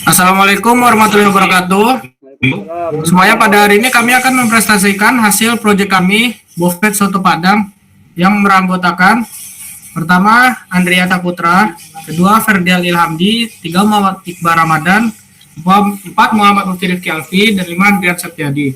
Assalamualaikum warahmatullahi wabarakatuh. Waalaikumsalam. Semuanya, pada hari ini kami akan mempresentasikan hasil proyek kami, Buffet Soto Padang, yang beranggotakan pertama Andriata Putra, kedua Ferdial Ilhamdi, tiga Muhammad Iqbal Ramadan, empat Muhammad Mufti Rifki Alfi, dan lima Andrian Septiadi.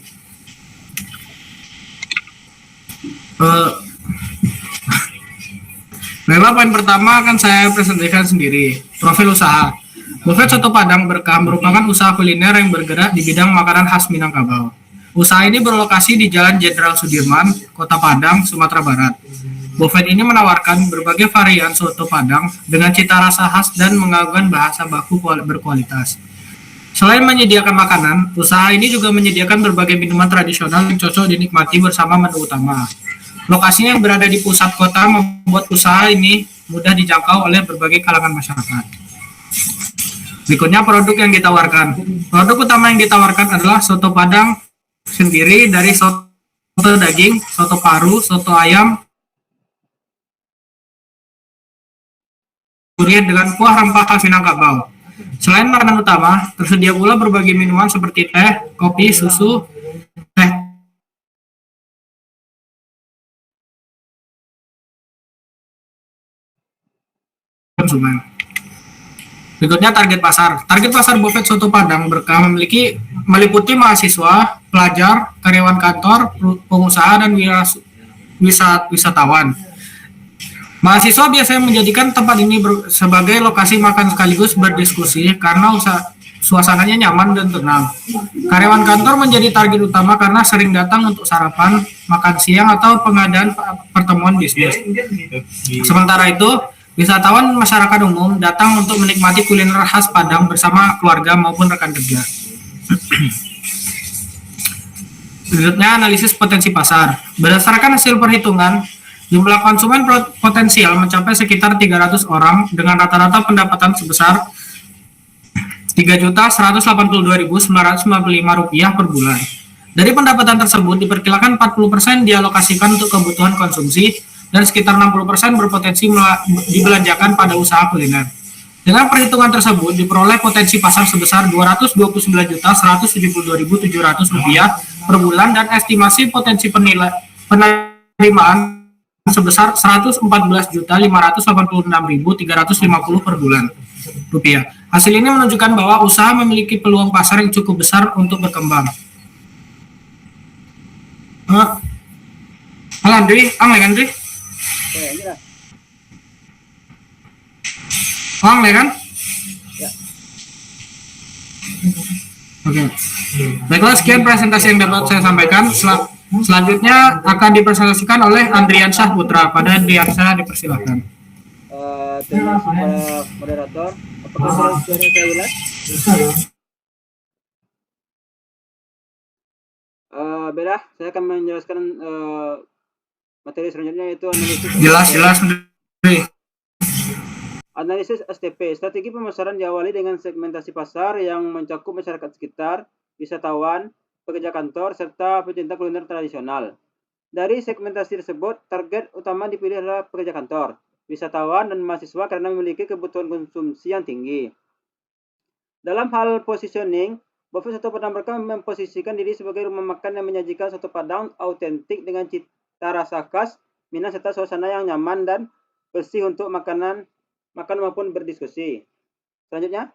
Baiklah, poin pertama akan saya presentasikan sendiri. Profil usaha. Buffet Soto Padang Berkah merupakan usaha kuliner yang bergerak di bidang makanan khas Minangkabau. Usaha ini berlokasi di Jalan Jenderal Sudirman, Kota Padang, Sumatera Barat. Buffet ini menawarkan berbagai varian soto Padang dengan cita rasa khas dan mengagumkan bahasa baku berkualitas. Selain menyediakan makanan, usaha ini juga menyediakan berbagai minuman tradisional yang cocok dinikmati bersama menu utama. Lokasinya yang berada di pusat kota membuat usaha ini mudah dijangkau oleh berbagai kalangan masyarakat. Berikutnya produk yang ditawarkan. Produk utama yang ditawarkan adalah soto Padang sendiri dari soto daging, soto paru, soto ayam, durian dengan kuah rempah khas Minangkabau. Selain makanan utama, tersedia pula berbagai minuman seperti teh, kopi, susu, teh konsumen. Berikutnya target pasar. Target pasar Buffet Soto Padang Berkah meliputi mahasiswa, pelajar, karyawan kantor, pengusaha, dan wisatawan. Mahasiswa biasanya menjadikan tempat ini sebagai lokasi makan sekaligus berdiskusi karena suasananya nyaman dan tenang. Karyawan kantor menjadi target utama karena sering datang untuk sarapan, makan siang, atau pengadaan pertemuan bisnis. Sementara itu, wisatawan masyarakat umum datang untuk menikmati kuliner khas Padang bersama keluarga maupun rekan kerja. Berikutnya analisis potensi pasar. Berdasarkan hasil perhitungan, jumlah konsumen potensial mencapai sekitar 300 orang dengan rata-rata pendapatan sebesar Rp3.182.995 per bulan. Dari pendapatan tersebut, diperkirakan 40% dialokasikan untuk kebutuhan konsumsi dan sekitar 60% berpotensi dibelanjakan pada usaha kuliner. Dengan perhitungan tersebut, diperoleh potensi pasar sebesar Rp229.172.700 per bulan dan estimasi potensi penerimaan sebesar Rp114.586.350 per bulan. Hasil ini menunjukkan bahwa usaha memiliki peluang pasar yang cukup besar untuk berkembang. Andri, Andri? kan? Ya. Oke. Baiklah, sekian presentasi yang dapat saya sampaikan. Selanjutnya akan dipresentasikan oleh Andrian Syah Putra. Pada Andrian Syah dipersilakan. Terima kasih para moderator. Apakah suara saya jelas? Beda, saya akan menjelaskan materi selanjutnya, yaitu analisis. Jelas. Analisis STP. Strategi pemasaran diawali dengan segmentasi pasar yang mencakup masyarakat sekitar, wisatawan, pekerja kantor, serta pecinta kuliner tradisional. Dari segmentasi tersebut, target utama dipilih adalah pekerja kantor, wisatawan, dan mahasiswa karena memiliki kebutuhan konsumsi yang tinggi. Dalam hal positioning, Buffet Soto Padang Berkah memposisikan diri sebagai rumah makan yang menyajikan soto Padang autentik dengan cita rasa khas Minang serta suasana yang nyaman dan bersih untuk makan maupun berdiskusi. Selanjutnya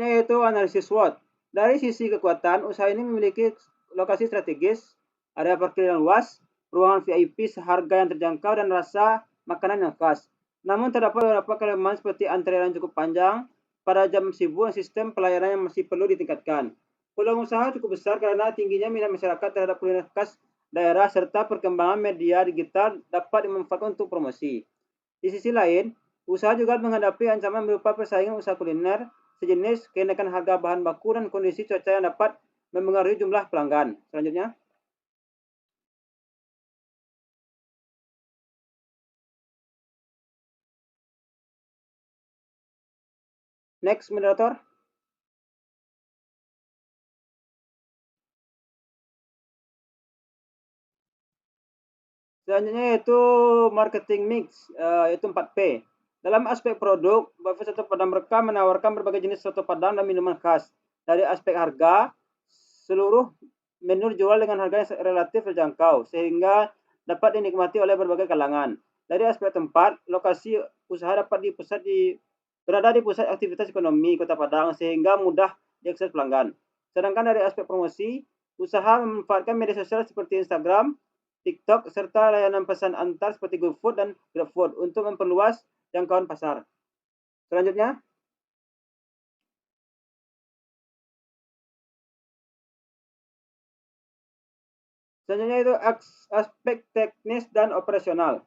yaitu analisis SWOT. Dari sisi kekuatan, usaha ini memiliki lokasi strategis, ada parkir yang luas, ruangan VIP seharga yang terjangkau, dan rasa makanan yang khas. Namun terdapat beberapa kelemahan seperti antrean yang cukup panjang pada jam sibuk dan sistem pelayanan yang masih perlu ditingkatkan. Peluang usaha cukup besar karena tingginya minat masyarakat terhadap kuliner khas daerah serta perkembangan media digital dapat dimanfaatkan untuk promosi. Di sisi lain, usaha juga menghadapi ancaman berupa persaingan usaha kuliner sejenis, kenaikan harga bahan baku, dan kondisi cuaca yang dapat mempengaruhi jumlah pelanggan. Selanjutnya, next moderator. Selanjutnya yaitu marketing mix, yaitu 4P. Dalam aspek produk, Buffet Soto Padang Berkah menawarkan berbagai jenis soto padang dan minuman khas. Dari aspek harga, seluruh menu dijual dengan harga yang relatif terjangkau, sehingga dapat dinikmati oleh berbagai kalangan. Dari aspek tempat, lokasi usaha dapat berada di pusat aktivitas ekonomi Kota Padang, sehingga mudah diakses pelanggan. Sedangkan dari aspek promosi, usaha memanfaatkan media sosial seperti Instagram, TikTok, serta layanan pesan antar seperti GoFood dan GrabFood untuk memperluas jangkauan pasar. Selanjutnya, itu aspek teknis dan operasional.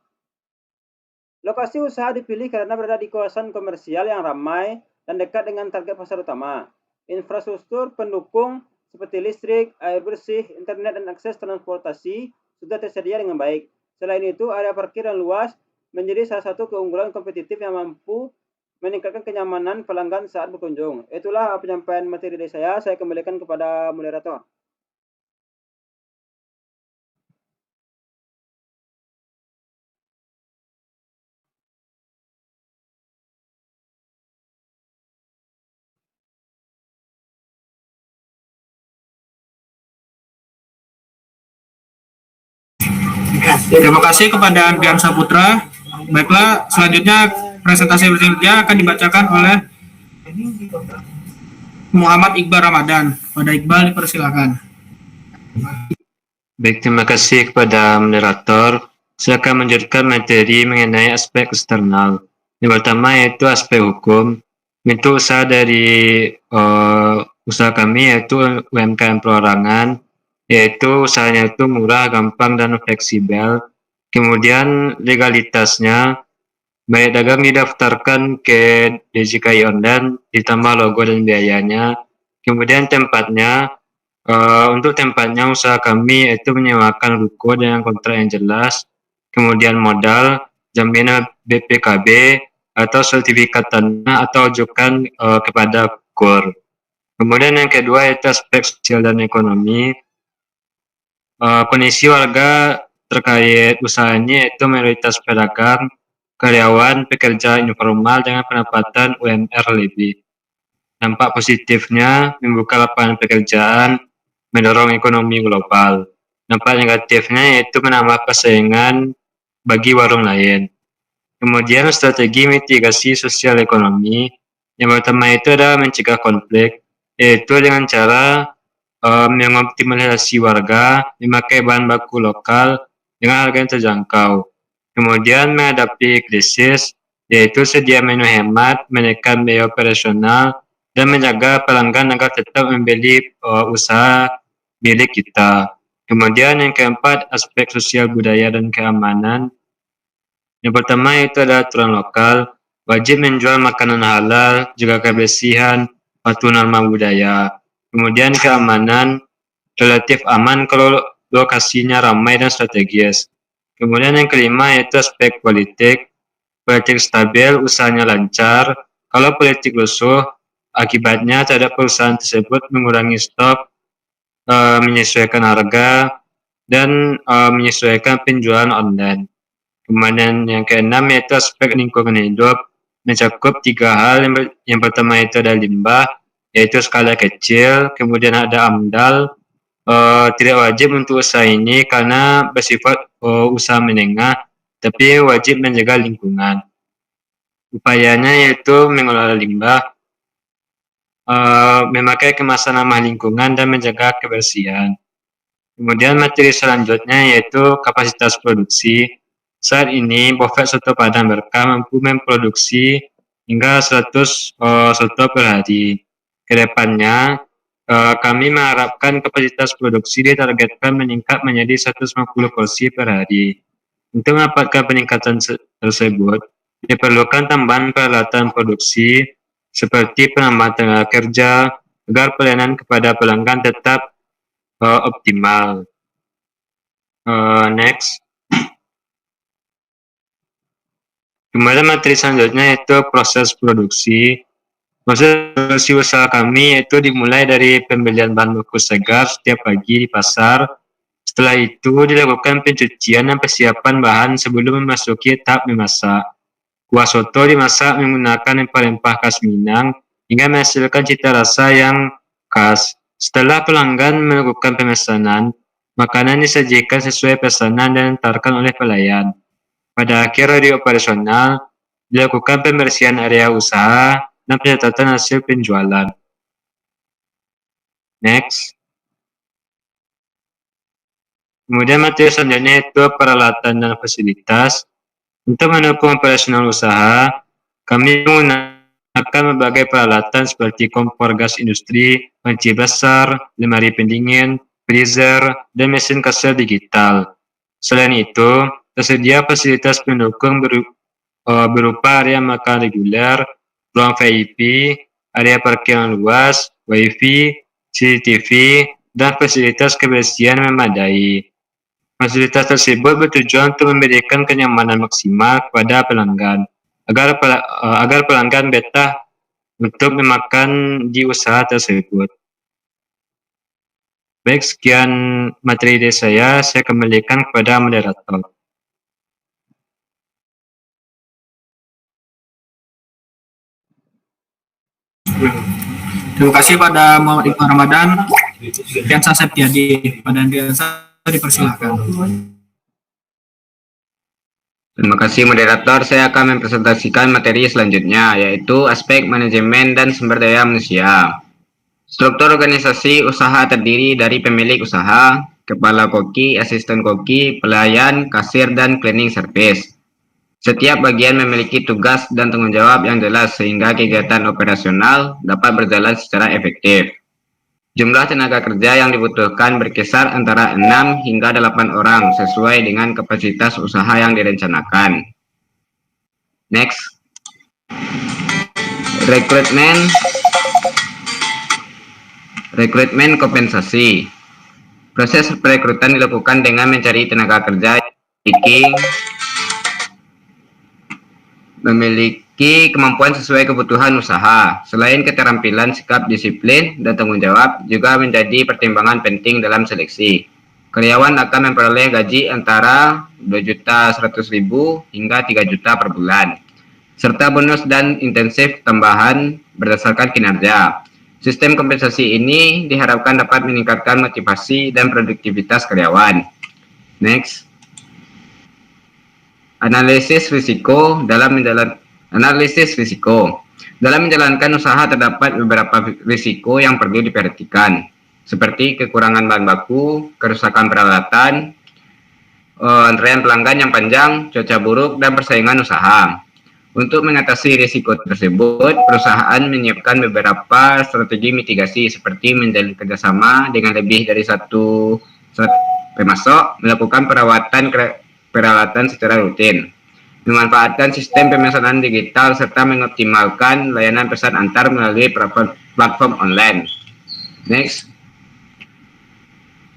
Lokasi usaha dipilih karena berada di kawasan komersial yang ramai dan dekat dengan target pasar utama. Infrastruktur pendukung seperti listrik, air bersih, internet, dan akses transportasi sudah tersedia dengan baik. Selain itu, area parkir yang luas menjadi salah satu keunggulan kompetitif yang mampu meningkatkan kenyamanan pelanggan saat berkunjung. Itulah penyampaian materi dari saya kembalikan kepada moderator. Terima kasih kepada Andrian Saputra. Baiklah, selanjutnya presentasi berikutnya akan dibacakan oleh Muhammad Iqbal Ramadan. Pada Iqbal dipersilakan. Baik, terima kasih kepada moderator. Saya akan melanjutkan materi mengenai aspek eksternal. Yang pertama yaitu aspek hukum. Bentuk usaha dari usaha kami yaitu UMKM perorangan, yaitu usahanya itu murah, gampang, dan fleksibel. Kemudian legalitasnya, baik dagang didaftarkan ke DJKI Online, ditambah logo dan biayanya. Kemudian tempatnya, untuk tempatnya usaha kami yaitu menyewakan ruko dengan kontrak yang jelas. Kemudian modal, jaminan BPKB, atau sertifikat tanah, atau ajukan kepada KUR. Kemudian yang kedua yaitu aspek sosial dan ekonomi. Kondisi warga terkait usahanya yaitu mayoritas pedagang, karyawan, pekerja informal dengan pendapatan UMR lebih. Dampak positifnya membuka lapangan pekerjaan, mendorong ekonomi global. Dampak negatifnya yaitu menambah persaingan bagi warung lain. Kemudian strategi mitigasi sosial ekonomi. Yang pertama itu adalah mencegah konflik, yaitu dengan cara mengoptimalisasi warga, memakai bahan baku lokal dengan harga yang terjangkau. Kemudian menghadapi krisis, yaitu sedia menu hemat, menekan biaya operasional, dan menjaga pelanggan agar tetap membeli usaha milik kita. Kemudian yang keempat, aspek sosial budaya dan keamanan. Yang pertama itu adalah aturan lokal, wajib menjual makanan halal, jaga kebersihan, patuh norma budaya. Kemudian keamanan, relatif aman kalau lokasinya ramai dan strategis. Kemudian yang kelima yaitu aspek politik, politik stabil, usahanya lancar. Kalau politik lusuh, akibatnya terhadap perusahaan tersebut mengurangi stok, menyesuaikan harga, dan menyesuaikan penjualan online. Kemudian yang keenam yaitu aspek lingkungan hidup, mencakup tiga hal. Yang pertama itu ada limbah, yaitu skala kecil. Kemudian ada AMDAL, tidak wajib untuk usaha ini karena bersifat usaha menengah, tapi wajib menjaga lingkungan. Upayanya yaitu mengelola limbah, memakai kemasan ramah lingkungan, dan menjaga kebersihan. Kemudian materi selanjutnya yaitu kapasitas produksi. Saat ini, Buffet Soto Padang Berkah mampu memproduksi hingga 100 soto per hari. Kedepannya, kami mengharapkan kapasitas produksi ditargetkan meningkat menjadi 150 porsi per hari. Untuk mendapatkan peningkatan tersebut, diperlukan tambahan peralatan produksi seperti penambahan tenaga kerja agar pelayanan kepada pelanggan tetap optimal. Next. Kemudian materi selanjutnya yaitu proses produksi. Proses produksi usaha kami yaitu dimulai dari pembelian bahan baku segar setiap pagi di pasar. Setelah itu dilakukan pencucian dan persiapan bahan sebelum memasuki tahap memasak. Kuah soto dimasak menggunakan rempah-rempah khas Minang hingga menghasilkan cita rasa yang khas. Setelah pelanggan melakukan pemesanan, makanan disajikan sesuai pesanan dan diantarkan oleh pelayan. Pada akhir hari operasional, dilakukan pembersihan area usaha dan pencatatan hasil penjualan. Next. Kemudian materi selanjutnya itu peralatan dan fasilitas. Untuk mendukung operasional usaha, kami menggunakan berbagai peralatan seperti kompor gas industri, panci besar, lemari pendingin, freezer, dan mesin kasir digital. Selain itu, tersedia fasilitas pendukung berupa area makan reguler, ruang VIP, area parkir luas, WiFi, CCTV, dan fasilitas kebersihan memadai. Fasilitas tersebut bertujuan untuk memberikan kenyamanan maksimal kepada pelanggan, agar pelanggan betah untuk memakan di usaha tersebut. Baik, sekian materi dari saya kembalikan kepada moderator. Terima kasih pada Muhammad Iqbal Ramadan, Piansa Septiadi. Pada Andriansa dipersilakan. Terima kasih moderator, saya akan mempresentasikan materi selanjutnya, yaitu aspek manajemen dan sumber daya manusia. Struktur organisasi usaha terdiri dari pemilik usaha, kepala koki, asisten koki, pelayan, kasir, dan cleaning service. Setiap bagian memiliki tugas dan tanggung jawab yang jelas sehingga kegiatan operasional dapat berjalan secara efektif. Jumlah tenaga kerja yang dibutuhkan berkisar antara 6 hingga 8 orang sesuai dengan kapasitas usaha yang direncanakan. Next. Rekrutmen kompensasi. Proses perekrutan dilakukan dengan mencari tenaga kerja yang memiliki kemampuan sesuai kebutuhan usaha. Selain keterampilan, sikap disiplin, dan tanggung jawab juga menjadi pertimbangan penting dalam seleksi. Karyawan akan memperoleh gaji antara 2.100.000 hingga 3 juta per bulan, serta bonus dan intensif tambahan berdasarkan kinerja. Sistem kompensasi ini diharapkan dapat meningkatkan motivasi dan produktivitas karyawan. Next. Analisis risiko. Dalam menjalankan usaha terdapat beberapa risiko yang perlu diperhatikan, seperti kekurangan bahan baku, kerusakan peralatan, antrean pelanggan yang panjang, cuaca buruk, dan persaingan usaha. Untuk mengatasi risiko tersebut, perusahaan menyiapkan beberapa strategi mitigasi seperti menjalin kerjasama dengan lebih dari satu pemasok, melakukan perawatan peralatan secara rutin, memanfaatkan sistem pemesanan digital, serta mengoptimalkan layanan pesan antar melalui platform online. Next.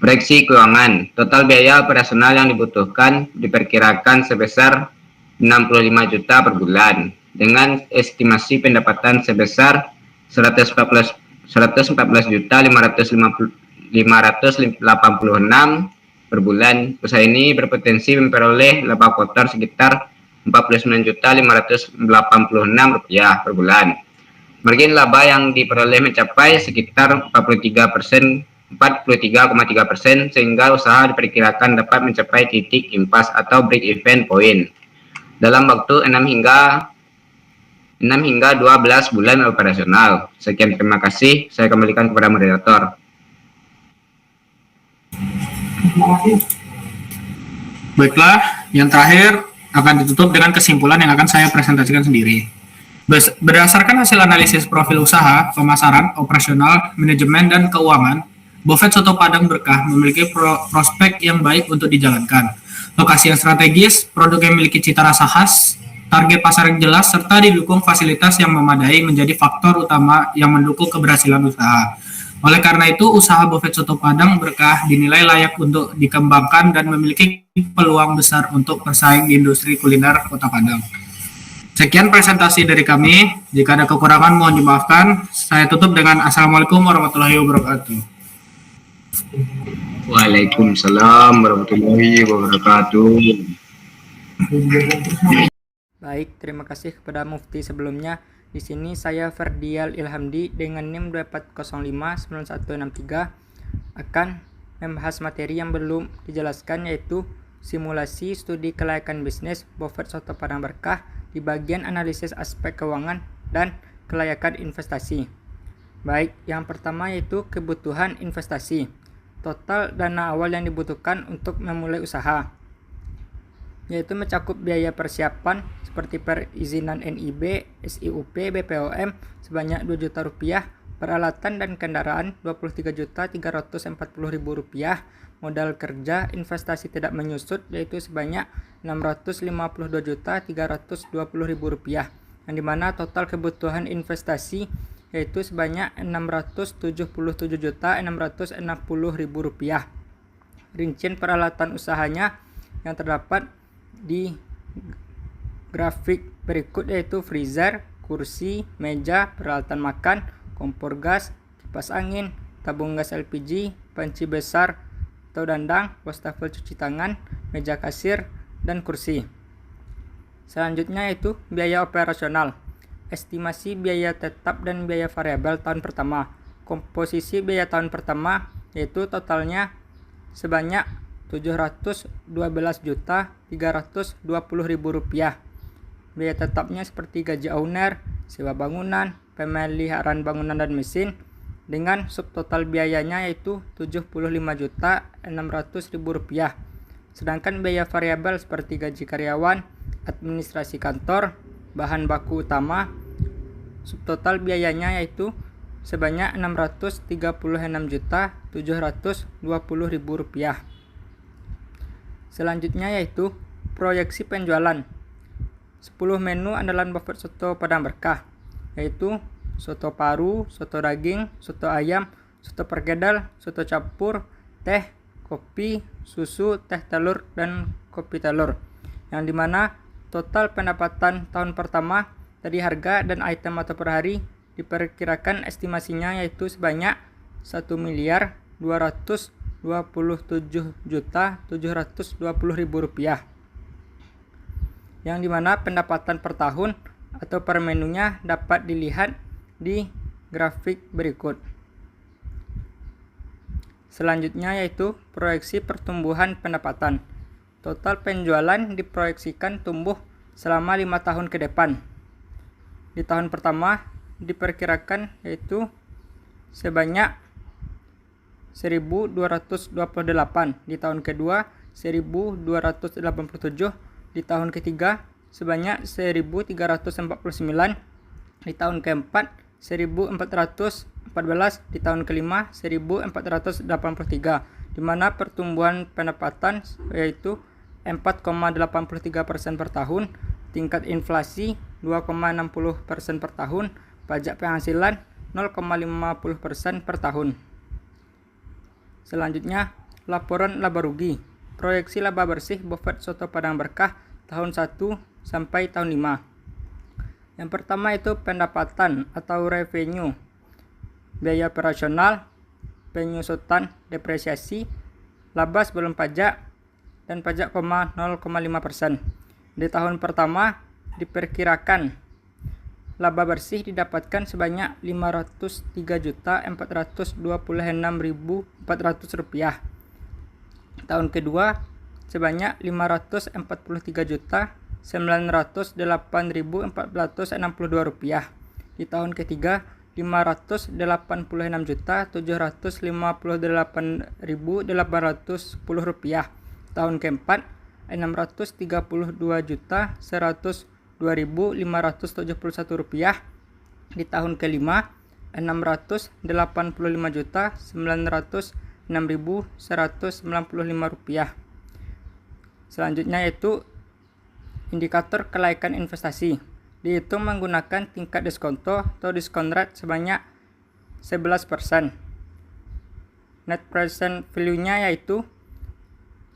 Proyeksi keuangan. Total biaya operasional yang dibutuhkan diperkirakan sebesar 65 juta per bulan, dengan estimasi pendapatan sebesar 114.586 per bulan. Usaha ini berpotensi memperoleh laba kotor sekitar 49.586 rupiah per bulan. Margin laba yang diperoleh mencapai sekitar 43,3%, sehingga usaha diperkirakan dapat mencapai titik impas atau break even point dalam waktu 6 hingga 12 bulan operasional. Sekian, terima kasih. Saya kembalikan kepada moderator. Baiklah, yang terakhir akan ditutup dengan kesimpulan yang akan saya presentasikan sendiri. Berdasarkan hasil analisis profil usaha, pemasaran, operasional, manajemen, dan keuangan, Buffet Soto Padang Berkah memiliki prospek yang baik untuk dijalankan. Lokasi yang strategis, produk yang memiliki cita rasa khas, target pasar yang jelas, serta didukung fasilitas yang memadai menjadi faktor utama yang mendukung keberhasilan usaha. Oleh karena itu, usaha Buffet Soto Padang Berkah dinilai layak untuk dikembangkan dan memiliki peluang besar untuk bersaing di industri kuliner Kota Padang. Sekian presentasi dari kami. Jika ada kekurangan, mohon dimaafkan. Saya tutup dengan Assalamualaikum warahmatullahi wabarakatuh. Waalaikumsalam warahmatullahi wabarakatuh. Baik, terima kasih kepada Mufti sebelumnya. Di sini saya Ferdial Ilhamdi dengan NIM 24059163 akan membahas materi yang belum dijelaskan, yaitu simulasi studi kelayakan bisnis Buffett Soto Padang Berkah di bagian analisis aspek keuangan dan kelayakan investasi. Baik, yang pertama yaitu kebutuhan investasi. Total dana awal yang dibutuhkan untuk memulai usaha, yaitu mencakup biaya persiapan seperti perizinan NIB, SIUP, BPOM sebanyak Rp2 juta, peralatan dan kendaraan Rp23.340.000, modal kerja investasi tidak menyusut yaitu sebanyak Rp652.320.000, yang dimana total kebutuhan investasi yaitu sebanyak Rp677.660.000. Rincian peralatan usahanya yang terdapat di grafik berikut yaitu freezer, kursi, meja, peralatan makan, kompor gas, kipas angin, tabung gas LPG, panci besar atau dandang, wastafel cuci tangan, meja kasir, dan kursi. Selanjutnya yaitu biaya operasional. Estimasi biaya tetap dan biaya variabel tahun pertama. Komposisi biaya tahun pertama yaitu totalnya sebanyak Rp712.320.000. Biaya tetapnya seperti gaji owner, sewa bangunan, pemeliharaan bangunan dan mesin, dengan subtotal biayanya yaitu Rp75.600.000. Sedangkan biaya variabel seperti gaji karyawan, administrasi kantor, bahan baku utama, subtotal biayanya yaitu sebanyak Rp636.720.000. Selanjutnya yaitu proyeksi penjualan 10 menu andalan Buffett Soto Padang Berkah, yaitu soto paru, soto daging, soto ayam, soto perkedel, soto campur, teh, kopi, susu, teh telur, dan kopi telur, yang dimana total pendapatan tahun pertama dari harga dan item atau per hari diperkirakan estimasinya yaitu sebanyak Rp1.227.720.000, yang dimana pendapatan per tahun atau per menunya dapat dilihat di grafik berikut. Selanjutnya yaitu proyeksi pertumbuhan pendapatan. Total penjualan diproyeksikan tumbuh selama 5 tahun ke depan. Di tahun pertama diperkirakan yaitu sebanyak 1.228, di tahun kedua 1.287, di tahun ketiga sebanyak 1.349, di tahun keempat 1.414, di tahun kelima 1.483, di mana pertumbuhan pendapatan yaitu 4,83% per tahun, tingkat inflasi 2,60% per tahun, pajak penghasilan 0,50% per tahun. Selanjutnya, laporan laba rugi. Proyeksi laba bersih Buffett Soto Padang Berkah tahun 1 sampai tahun 5. Yang pertama itu pendapatan atau revenue, biaya operasional, penyusutan, depresiasi, laba sebelum pajak, dan pajak 0,5%. Di tahun pertama diperkirakan laba bersih didapatkan sebanyak Rp503.426.400. Tahun kedua sebanyak Rp543.908.462. Di tahun ketiga Rp586.758.810. Tahun keempat Rp632.102.571. Di tahun kelima Rp685.906.195. Selanjutnya yaitu indikator kelayakan investasi. Dihitung menggunakan tingkat diskonto atau diskon rate sebanyak 11%. Net present value-nya yaitu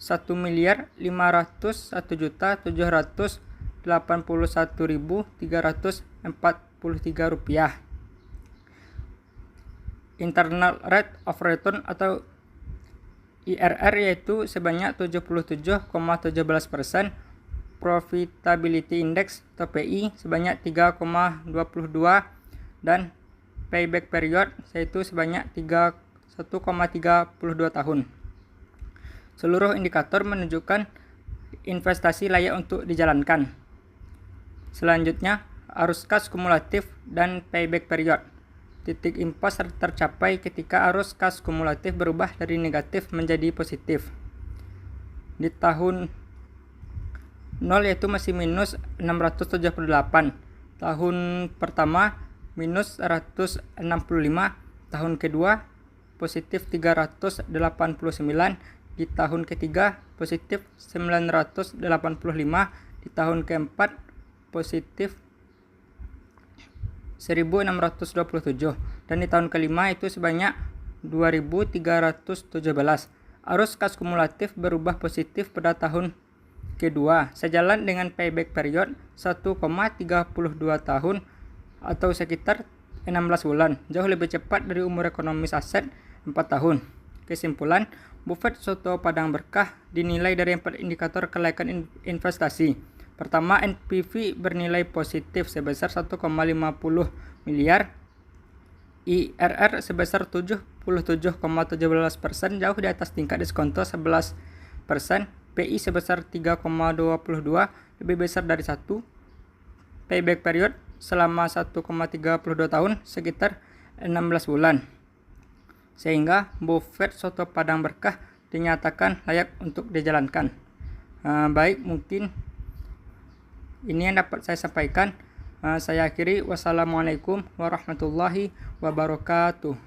Rp1.571.341.343. Internal rate of return atau IRR yaitu sebanyak 77,17%. Profitability Index atau PI sebanyak 3,22 dan payback period yaitu sebanyak 1,32 tahun. Seluruh indikator menunjukkan investasi layak untuk dijalankan. Selanjutnya, arus kas kumulatif dan payback period. Titik impas tercapai ketika arus kas kumulatif berubah dari negatif menjadi positif. Di tahun 0 yaitu masih minus 678, tahun pertama minus 165, tahun kedua positif 389, di tahun ketiga positif 985, di tahun keempat positif 1627, dan di tahun kelima itu sebanyak 2317. Arus kas kumulatif berubah positif pada tahun kedua, sejalan dengan payback period 1,32 tahun atau sekitar 16 bulan, jauh lebih cepat dari umur ekonomis aset 4 tahun. Kesimpulan, Buffett Soto Padang Berkah dinilai dari 4 indikator kelayakan investasi. Pertama, NPV bernilai positif sebesar 1,50 miliar, IRR sebesar 77,17%, jauh di atas tingkat diskonto 11%, PI sebesar 3,22, lebih besar dari 1, payback period selama 1,32 tahun sekitar 16 bulan. Sehingga Buffett Soto Padang Berkah dinyatakan layak untuk dijalankan. Baik, mungkin ini yang dapat saya sampaikan. Saya akhiri. Wassalamualaikum warahmatullahi wabarakatuh.